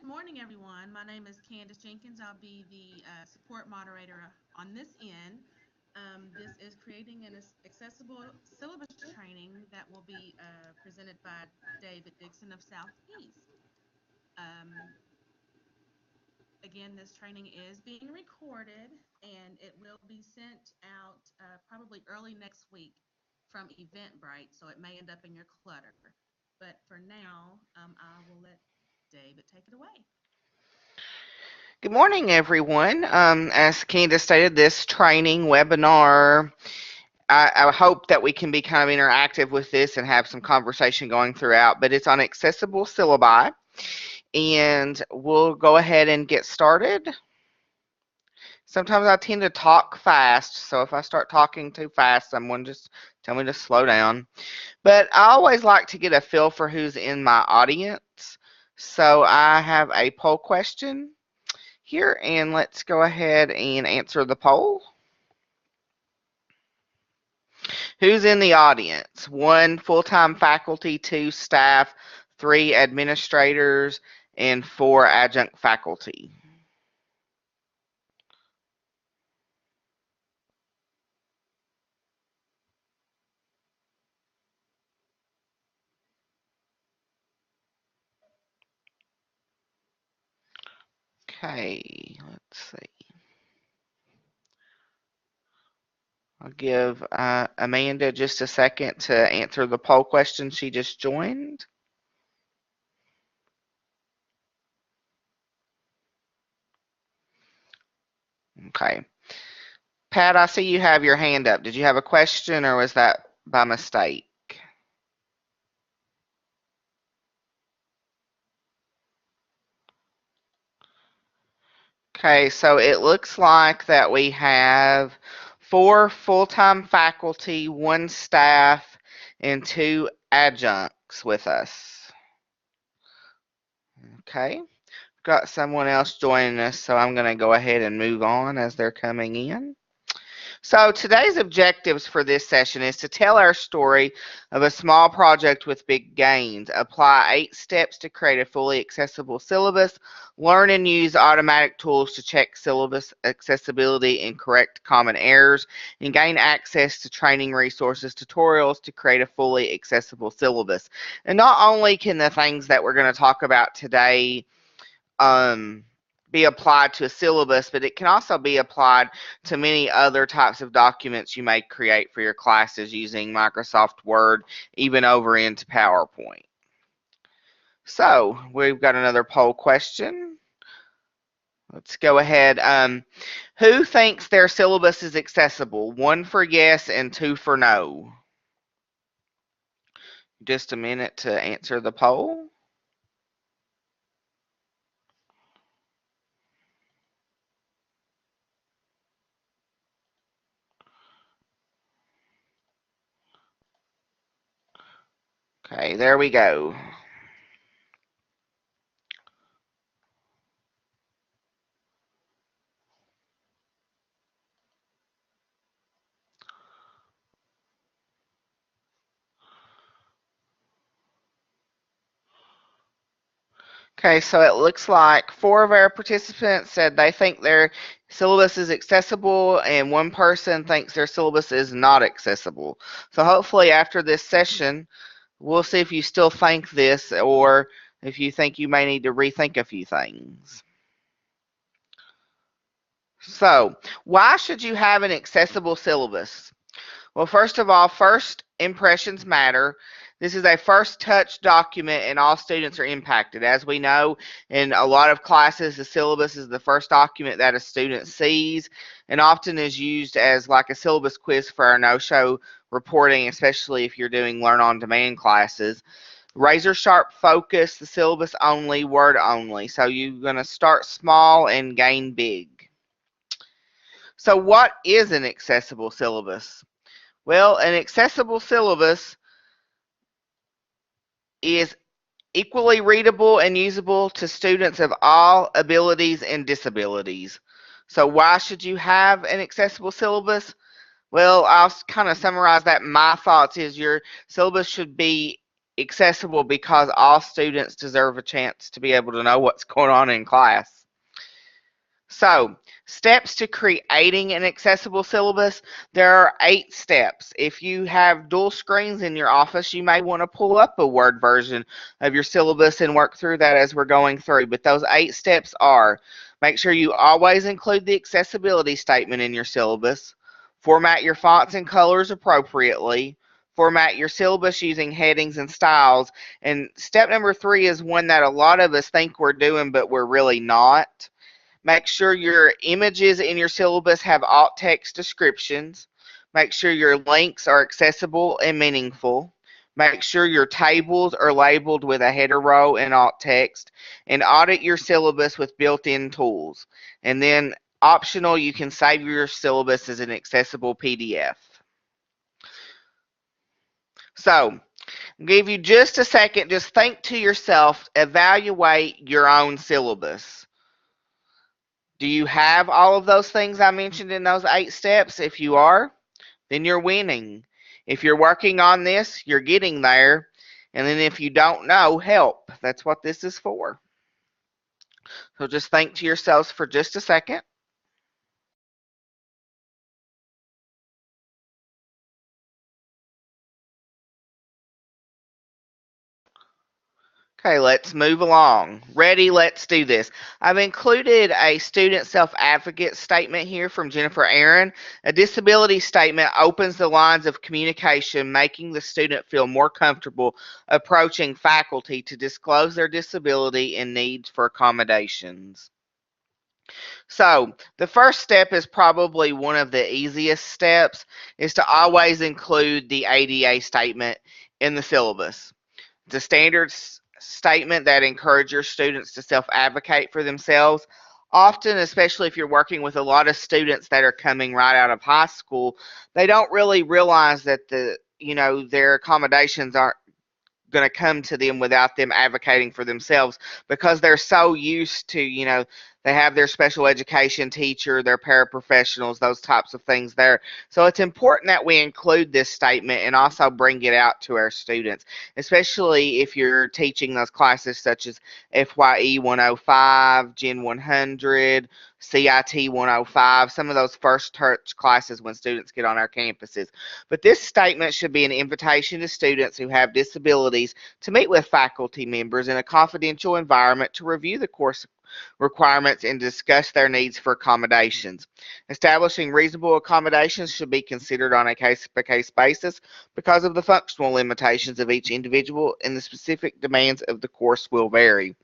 Good morning, everyone. My name is Candace Jenkins. I'll be the support moderator on this end. This is creating an accessible syllabus training that will be presented by David Dixon of Southeast. Um, Again, this training is being recorded and it will be sent out probably early next week from Eventbrite, so it may end up in your clutter. But for now, I will let David take it away. Good morning, everyone. As Candace stated, this training webinar, I hope that we can be kind of interactive with this and have some conversation going throughout, but it's on accessible syllabi, and we'll go ahead and get started. Sometimes I tend to talk fast, so if I start talking too fast, someone just tell me to slow down. But I always like to get a feel for who's in my audience, so I have a poll question here, and let's go ahead and answer the poll. Who's in the audience? 1 full-time faculty, 2 staff, 3 administrators, and 4 adjunct faculty. Okay, let's see. I'll give Amanda just a second to answer the poll question she just joined. Okay. Pat, I see you have your hand up. Did you have a question or was that by mistake? Okay, so it looks like that we have 4 full-time faculty, 1 staff, and 2 adjuncts with us. Okay, got someone else joining us, so I'm going to go ahead and move on as they're coming in. So today's objectives for this session is to tell our story of a small project with big gains, apply 8 steps to create a fully accessible syllabus, learn and use automatic tools to check syllabus accessibility and correct common errors, and gain access to training resources, tutorials to create a fully accessible syllabus. And not only can the things that we're going to talk about today be applied to a syllabus, but it can also be applied to many other types of documents you may create for your classes using Microsoft Word, even over into PowerPoint. So we've got another poll question. Let's go ahead. Who thinks their syllabus is accessible? 1 for yes and 2 for no. Just a minute to answer the poll. Okay, there we go. Okay, so it looks like 4 of our participants said they think their syllabus is accessible, and 1 person thinks their syllabus is not accessible. So hopefully after this session, we'll see if you still think this or if you think you may need to rethink a few things. So, why should you have an accessible syllabus? Well, first of all, first impressions matter. This is a first touch document and all students are impacted. As we know, in a lot of classes, the syllabus is the first document that a student sees and often is used as like a syllabus quiz for our no-show reporting, especially if you're doing learn on demand classes. Razor sharp focus, the syllabus only, word only. So you're going to start small and gain big. So what is an accessible syllabus? Well, an accessible syllabus is equally readable and usable to students of all abilities and disabilities. So why should you have an accessible syllabus? Well, I'll kind of summarize that. My thoughts is your syllabus should be accessible because all students deserve a chance to be able to know what's going on in class. So, steps to creating an accessible syllabus. There are 8 steps. If you have dual screens in your office, you may want to pull up a Word version of your syllabus and work through that as we're going through. But those 8 steps are: make sure you always include the accessibility statement in your syllabus, format your fonts and colors appropriately, format your syllabus using headings and styles. And step number 3 is one that a lot of us think we're doing, but we're really not. Make sure your images in your syllabus have alt text descriptions. Make sure your links are accessible and meaningful. Make sure your tables are labeled with a header row and alt text. And audit your syllabus with built-in tools. And then optional, you can save your syllabus as an accessible PDF. So, I'll give you just a second. Just think to yourself, evaluate your own syllabus. Do you have all of those things I mentioned in those 8 steps? If you are, then you're winning. If you're working on this, you're getting there. And then if you don't know, help. That's what this is for. So just think to yourselves for just a second. Okay, let's move along. Ready? Let's do this. I've included a student self-advocate statement here from Jennifer Aaron. A disability statement opens the lines of communication, making the student feel more comfortable approaching faculty to disclose their disability and needs for accommodations. So, the first step is probably one of the easiest steps, is to always include the ADA statement in the syllabus. The standards statement that encourage your students to self-advocate for themselves. Often, especially if you're working with a lot of students that are coming right out of high school, they don't really realize that their accommodations aren't going to come to them without them advocating for themselves, because they're so used to, they have their special education teacher, their paraprofessionals, those types of things there. So it's important that we include this statement and also bring it out to our students, especially if you're teaching those classes such as FYE 105, Gen 100, CIT 105, some of those first touch classes when students get on our campuses. But this statement should be an invitation to students who have disabilities to meet with faculty members in a confidential environment to review the course requirements and discuss their needs for accommodations. Establishing reasonable accommodations should be considered on a case-by-case basis because of the functional limitations of each individual, and the specific demands of the course will vary.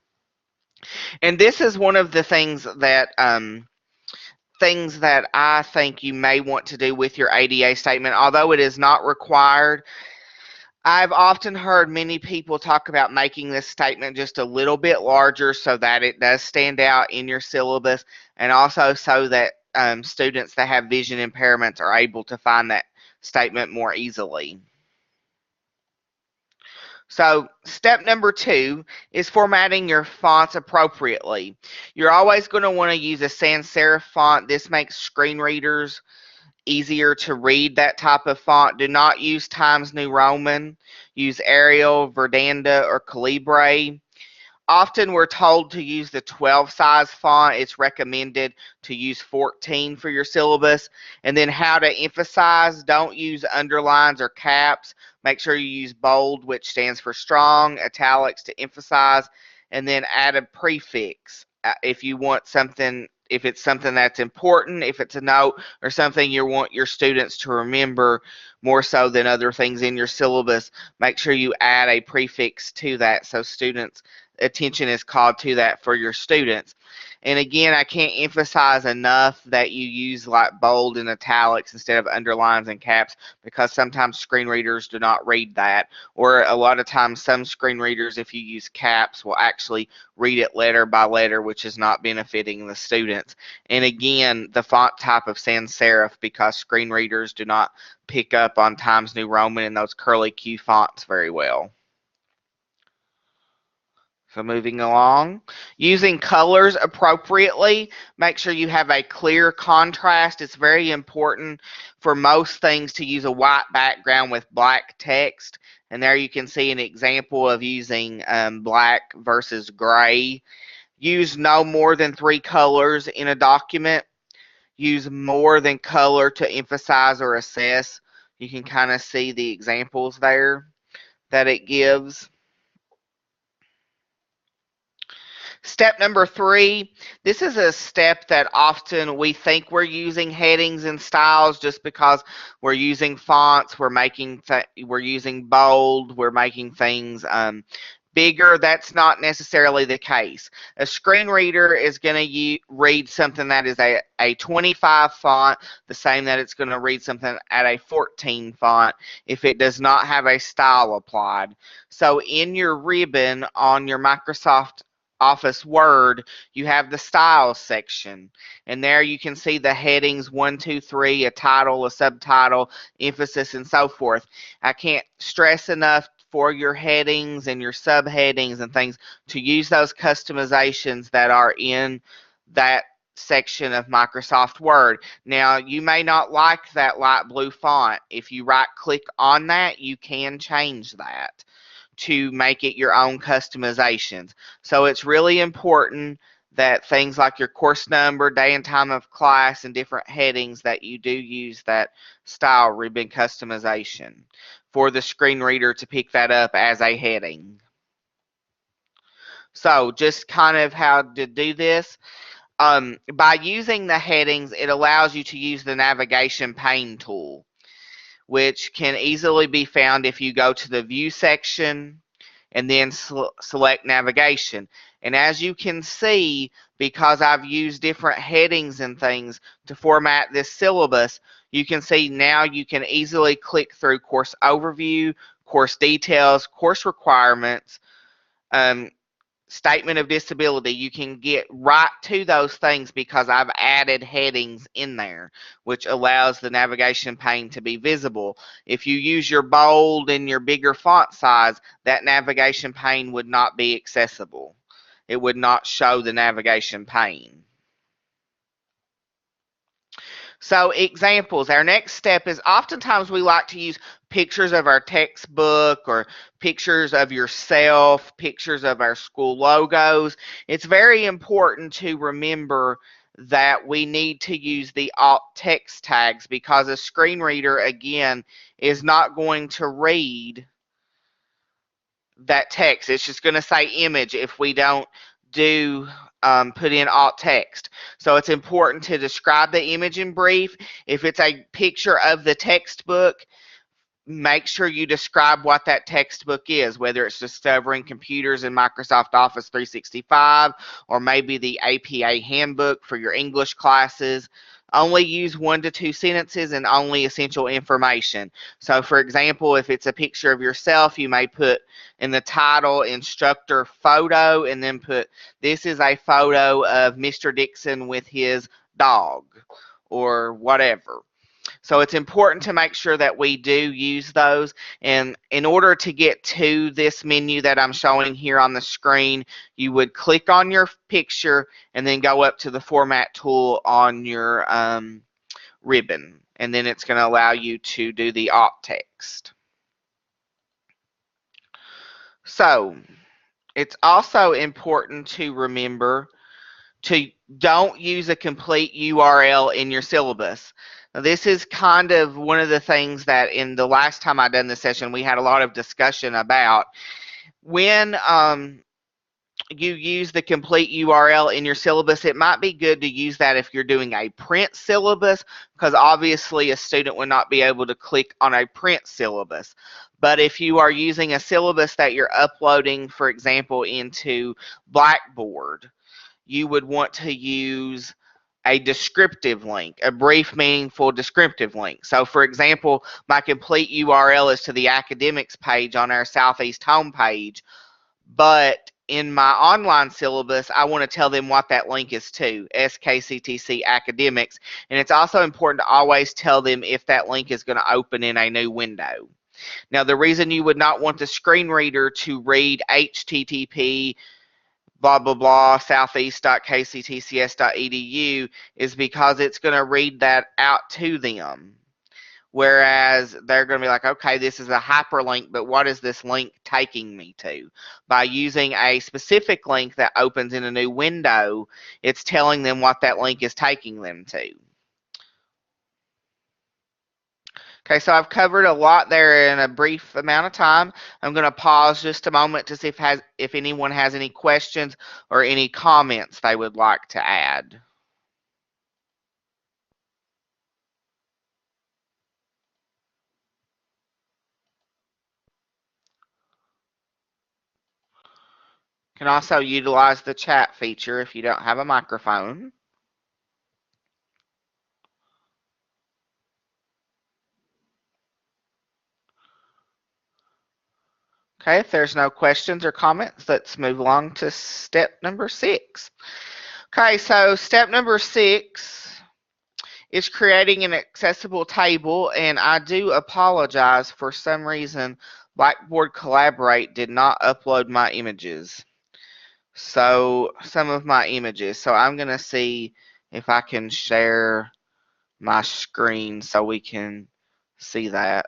And this is one of the things that I think you may want to do with your ADA statement. Although it is not required, I've often heard many people talk about making this statement just a little bit larger so that it does stand out in your syllabus, and also so that students that have vision impairments are able to find that statement more easily. So step number 2 is formatting your fonts appropriately. You're always going to want to use a sans serif font. This makes screen readers easier to read that type of font. Do not use Times New Roman. Use Arial, Verdanda, or Calibre. Often we're told to use the 12 size font. It's recommended to use 14 for your syllabus. And then how to emphasize: don't use underlines or caps. Make sure you use bold, which stands for strong, italics to emphasize, and then add a prefix if you want something, if it's something that's important, if it's a note or something you want your students to remember more so than other things in your syllabus. Make sure you add a prefix to that so students' attention is called to that for your students. And again, I can't emphasize enough that you use like bold and italics instead of underlines and caps, because sometimes screen readers do not read that, or a lot of times some screen readers, if you use caps, will actually read it letter by letter, which is not benefiting the students. And again, the font type of sans serif, because screen readers do not pick up on Times New Roman and those curly Q fonts very well. So moving along, using colors appropriately. Make sure you have a clear contrast. It's very important for most things to use a white background with black text. And there you can see an example of using black versus gray. Use no more than 3 colors in a document. Use more than color to emphasize or assess. You can kind of see the examples there that it gives. Step number 3, this is a step that often we think we're using headings and styles just because we're using fonts, we're using bold, we're making things bigger. That's not necessarily the case. A screen reader is going to read something that is a 25 font, the same that it's going to read something at a 14 font if it does not have a style applied. So in your ribbon on your Microsoft Office Word, you have the Styles section, and there you can see the headings 1, 2, 3, a title, a subtitle, emphasis, and so forth. I can't stress enough for your headings and your subheadings and things to use those customizations that are in that section of Microsoft Word. Now, you may not like that light blue font. If you right click on that, you can change that to make it your own customizations. So it's really important that things like your course number, day and time of class, and different headings that you do use that style ribbon customization for the screen reader to pick that up as a heading. So just kind of how to do this. By using the headings, it allows you to use the navigation pane tool, which can easily be found if you go to the View section and then select Navigation. And as you can see, because I've used different headings and things to format this syllabus, you can see now you can easily click through Course Overview, Course Details, Course Requirements, Statement of Disability. You can get right to those things because I've added headings in there, which allows the navigation pane to be visible. If you use your bold and your bigger font size, that navigation pane would not be accessible. It would not show the navigation pane. So examples, our next step is oftentimes we like to use pictures of our textbook or pictures of yourself, pictures of our school logos. It's very important to remember that we need to use the alt text tags because a screen reader, again, is not going to read that text. It's just going to say image if we don't do put in alt text. So it's important to describe the image in brief. If it's a picture of the textbook, make sure you describe what that textbook is, whether it's Discovering Computers in Microsoft Office 365 or maybe the APA handbook for your English classes. Only use 1 to 2 sentences and only essential information. So for example, if it's a picture of yourself, you may put in the title instructor photo and then put this is a photo of Mr. Dixon with his dog or whatever. So it's important to make sure that we do use those. And in order to get to this menu that I'm showing here on the screen, you would click on your picture and then go up to the Format tool on your ribbon. And then it's going to allow you to do the alt text. So it's also important to remember to don't use a complete URL in your syllabus. Now, this is kind of one of the things that in the last time I done this session, we had a lot of discussion about. When you use the complete URL in your syllabus, it might be good to use that if you're doing a print syllabus, because obviously a student would not be able to click on a print syllabus. But if you are using a syllabus that you're uploading, for example, into Blackboard, you would want to use a descriptive link, a brief, meaningful descriptive link. So for example, my complete URL is to the academics page on our Southeast homepage, but in my online syllabus, I want to tell them what that link is to, SKCTC Academics, and it's also important to always tell them if that link is going to open in a new window. Now, the reason you would not want the screen reader to read HTTP blah blah blah southeast.kctcs.edu is because it's going to read that out to them. Whereas they're going to be like, okay, this is a hyperlink, but what is this link taking me to? By using a specific link that opens in a new window, it's telling them what that link is taking them to. Okay, so I've covered a lot there in a brief amount of time. I'm going to pause just a moment to see if anyone has any questions or any comments they would like to add. You can also utilize the chat feature if you don't have a microphone. Okay, if there's no questions or comments, let's move along to step number 6. Okay, so step number 6 is creating an accessible table, and I do apologize. For some reason, Blackboard Collaborate did not upload my images. So, some of my images. So I'm going to see if I can share my screen so we can see that.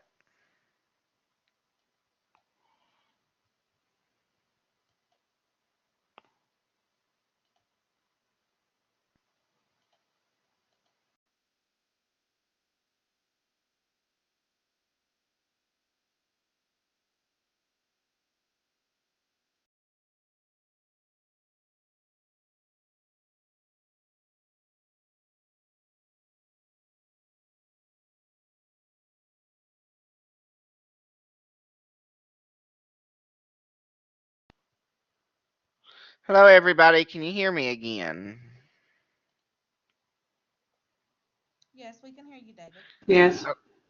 Hello, everybody. Can you hear me again? Yes, we can hear you, David. Yes.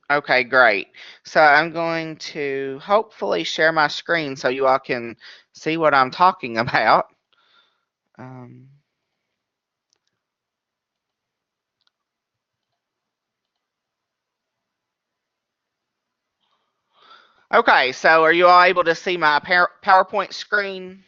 Okay, great. So I'm going to hopefully share my screen so you all can see what I'm talking about. Um, okay, so are you all able to see my PowerPoint screen?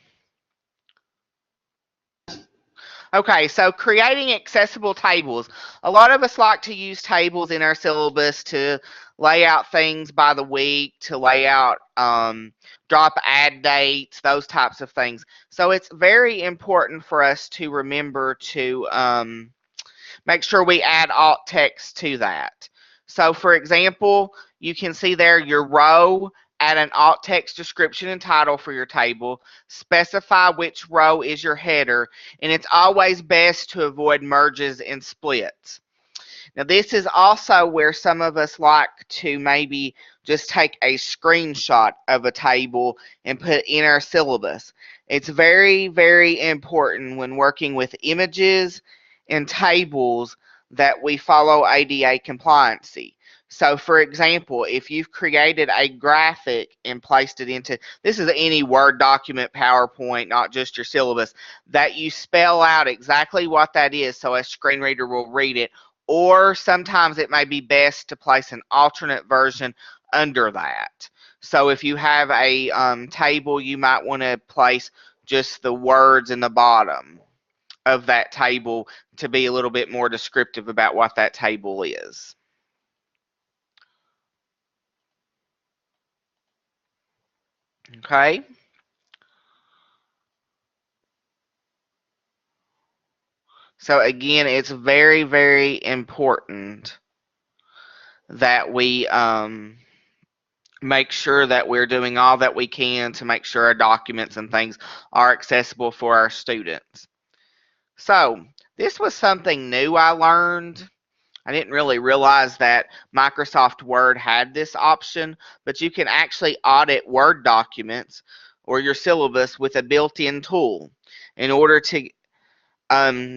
Okay, so creating accessible tables. A lot of us like to use tables in our syllabus to lay out things by the week, to lay out drop add dates, those types of things. So it's very important for us to remember to make sure we add alt text to that. So for example, you can see there your row, add an alt text description and title for your table, specify which row is your header, and it's always best to avoid merges and splits. Now, this is also where some of us like to maybe just take a screenshot of a table and put it in our syllabus. It's very, very important when working with images and tables that we follow ADA compliancy. So, for example, if you've created a graphic and placed it into, this is any Word document, PowerPoint, not just your syllabus, that you spell out exactly what that is so a screen reader will read it, or sometimes it may be best to place an alternate version under that. So if you have a table, you might want to place just the words in the bottom of that table to be a little bit more descriptive about what that table is. Okay. So again, it's very, very important that we make sure that we're doing all that we can to make sure our documents and things are accessible for our students. So this was something new I learned. I didn't really realize that Microsoft Word had this option, but you can actually audit Word documents or your syllabus with a built-in tool. In order to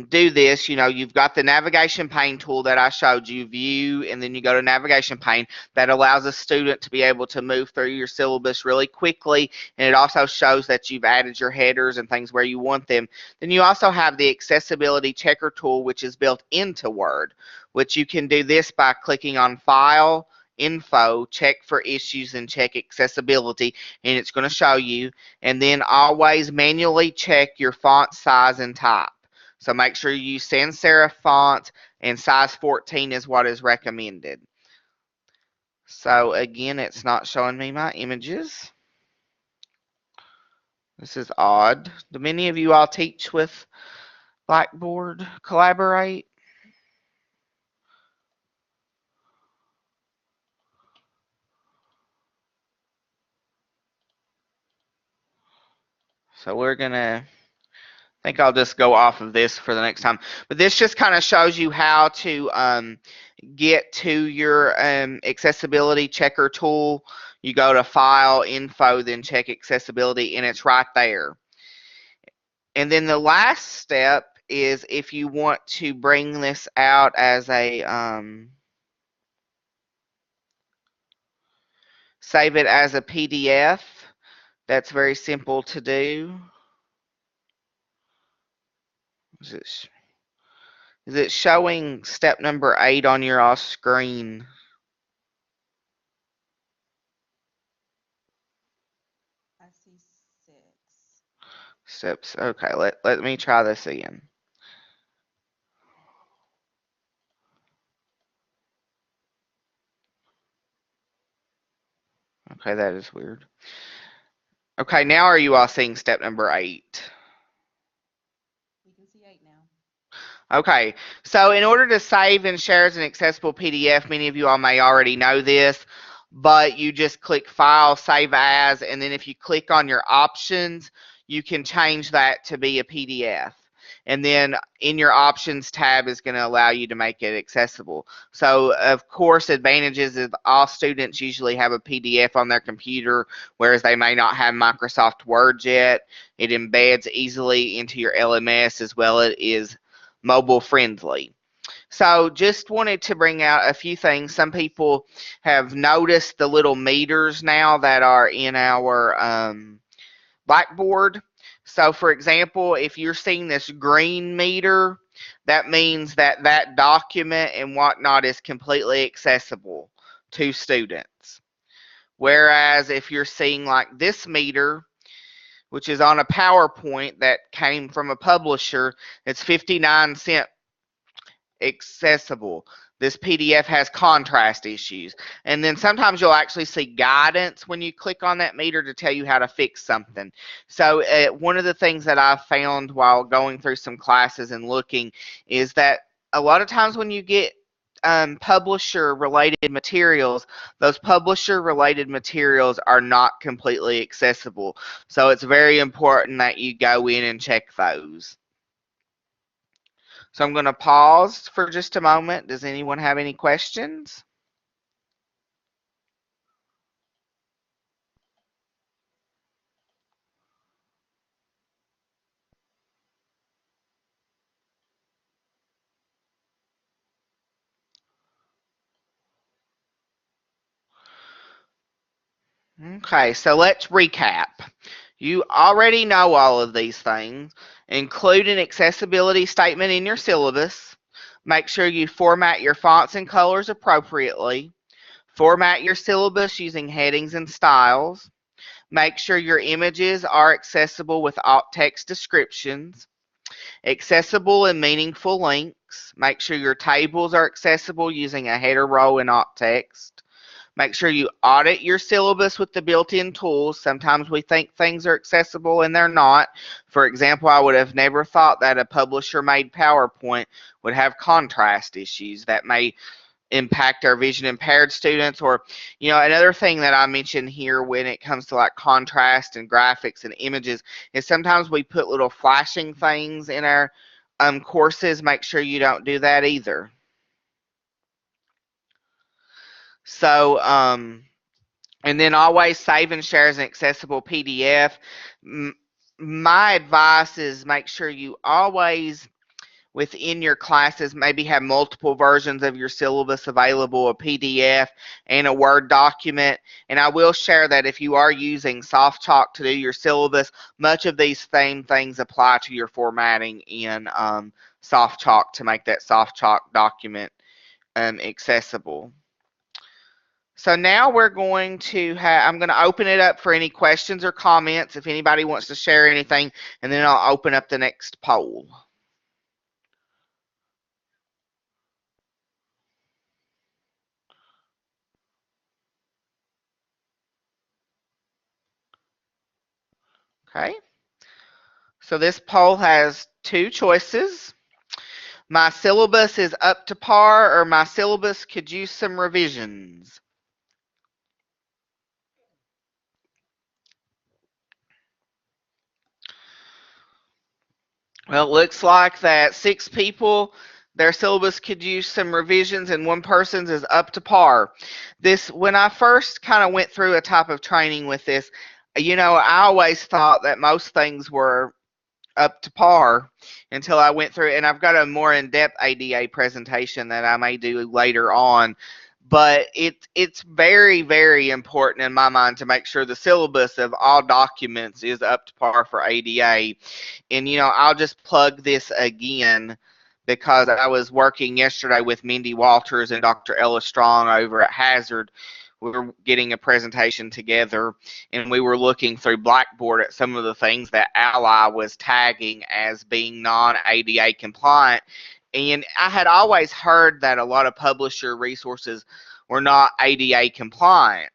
do this, you've got the navigation pane tool that I showed you, view, and then you go to navigation pane. That allows a student to be able to move through your syllabus really quickly, and it also shows that you've added your headers and things where you want them. Then you also have the accessibility checker tool, which is built into Word, which you can do this by clicking on File, Info, check for issues, and check accessibility, and it's going to show you. And then always manually check your font size and type. So make sure you use sans serif font, and size 14 is what is recommended. So again, it's not showing me my images. This is odd. Do many of you all teach with Blackboard Collaborate? So we're gonna, I think I'll just go off of this for the next time. But this just kind of shows you how to get to your accessibility checker tool. You go to File, Info, then check accessibility, and it's right there. And then the last step is if you want to bring this out as a save it as a PDF. That's very simple to do. Is it showing step number 8 on your screen? I see 6. Steps. Okay, let me try this again. Okay, that is weird. Okay, now are you all seeing step number 8? We can see 8 now. Okay, so in order to save and share as an accessible PDF, many of you all may already know this, but you just click File, Save As, and then if you click on your options, you can change that to be a PDF. And then in your options tab is going to allow you to make it accessible. So of course, advantages is all students usually have a PDF on their computer, whereas they may not have Microsoft Word yet. It embeds easily into your LMS as well. It is mobile friendly. So just wanted to bring out a few things. Some people have noticed the little meters now that are in our Blackboard. So for example, if you're seeing this green meter, that means that that document and whatnot is completely accessible to students. Whereas if you're seeing like this meter, which is on a PowerPoint that came from a publisher, it's 59 cents accessible. This PDF has contrast issues. And then sometimes you'll actually see guidance when you click on that meter to tell you how to fix something. So one of the things that I've found while going through some classes and looking is that a lot of times when you get publisher related materials, those publisher related materials are not completely accessible. So it's very important that you go in and check those. So I'm going to pause for just a moment. Does anyone have any questions? Okay, so let's recap. You already know all of these things. Include an accessibility statement in your syllabus. Make sure you format your fonts and colors appropriately. Format your syllabus using headings and styles. Make sure your images are accessible with alt text descriptions. Accessible and meaningful links. Make sure your tables are accessible using a header row and alt text. Make sure you audit your syllabus with the built-in tools. Sometimes we think things are accessible and they're not. For example, I would have never thought that a publisher-made PowerPoint would have contrast issues that may impact our vision impaired students. Or, another thing that I mentioned here when it comes to like contrast and graphics and images is sometimes we put little flashing things in our courses. Make sure you don't do that either. So, and then always save and share as an accessible PDF. My advice is make sure you always within your classes maybe have multiple versions of your syllabus available, a PDF and a Word document. And I will share that if you are using SoftChalk to do your syllabus, much of these same things apply to your formatting in SoftChalk to make that SoftChalk document accessible. So now we're going to I'm going to open it up for any questions or comments if anybody wants to share anything, and then I'll open up the next poll. Okay. So this poll has two choices. My syllabus is up to par, or my syllabus could use some revisions. Well, it looks like that 6 people, their syllabus could use some revisions, and one person's is up to par. When I first kind of went through a type of training with this, I always thought that most things were up to par until I went through, and I've got a more in-depth ADA presentation that I may do later on. But it's very, very important in my mind to make sure the syllabus of all documents is up to par for ADA. And I'll just plug this again because I was working yesterday with Mindy Walters and Dr. Ella Strong over at Hazard. We were getting a presentation together, and we were looking through Blackboard at some of the things that Ally was tagging as being non-ADA compliant. And I had always heard that a lot of publisher resources were not ADA compliant.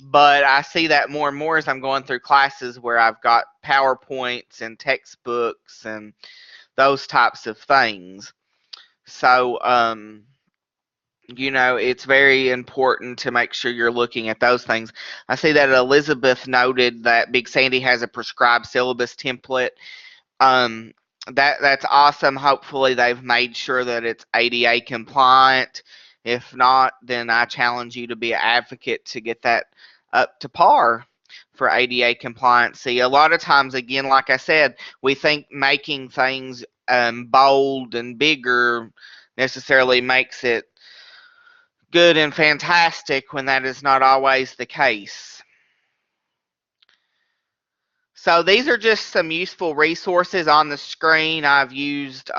But I see that more and more as I'm going through classes where I've got PowerPoints and textbooks and those types of things. So, it's very important to make sure you're looking at those things. I see that Elizabeth noted that Big Sandy has a prescribed syllabus template. Um, that's awesome. Hopefully, they've made sure that it's ADA compliant. If not, then I challenge you to be an advocate to get that up to par for ADA compliancy. A lot of times, again, like I said, we think making things bold and bigger necessarily makes it good and fantastic when that is not always the case. So these are just some useful resources on the screen. I've used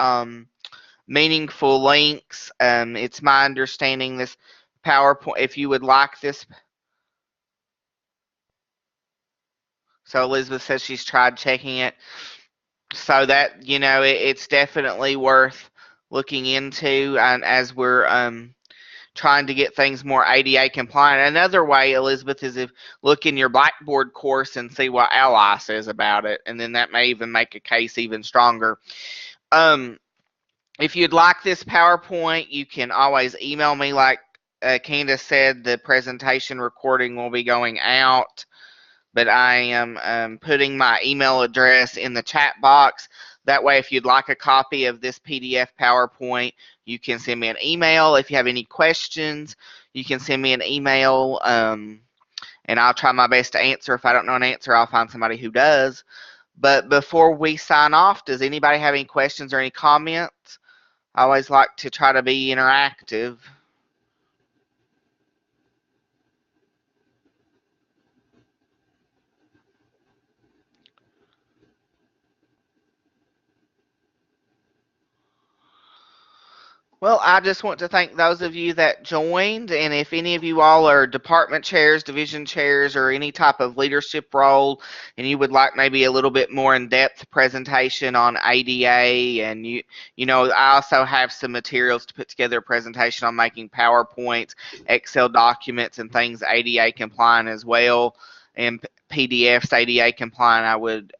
meaningful links. It's my understanding this PowerPoint, if you would like this. So Elizabeth says she's tried checking it. So that, it's definitely worth looking into, and as we're trying to get things more ADA compliant. Another way, Elizabeth, is if look in your Blackboard course and see what Ally says about it, and then that may even make a case even stronger. If you'd like this PowerPoint, you can always email me. Like Candace said, the presentation recording will be going out, but I am putting my email address in the chat box. That way, if you'd like a copy of this PDF PowerPoint, you can send me an email. If you have any questions, you can send me an email, and I'll try my best to answer. If I don't know an answer, I'll find somebody who does. But before we sign off, does anybody have any questions or any comments? I always like to try to be interactive. Well, I just want to thank those of you that joined, and if any of you all are department chairs, division chairs, or any type of leadership role, and you would like maybe a little bit more in-depth presentation on ADA, and I also have some materials to put together a presentation on making PowerPoints, Excel documents, and things ADA compliant as well, and PDFs ADA compliant. I would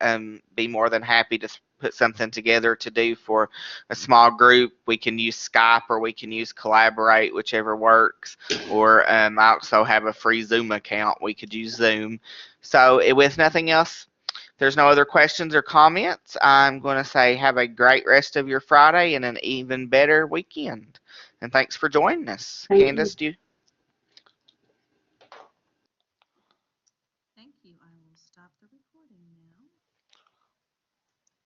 be more than happy to put something together to do for a small group. We can use Skype or we can use Collaborate, whichever works. Or I also have a free Zoom account. We could use Zoom. So with nothing else, if there's no other questions or comments, I'm going to say have a great rest of your Friday and an even better weekend. And thanks for joining us. Thank you. Candace, do you? Thank you. I will stop the recording now.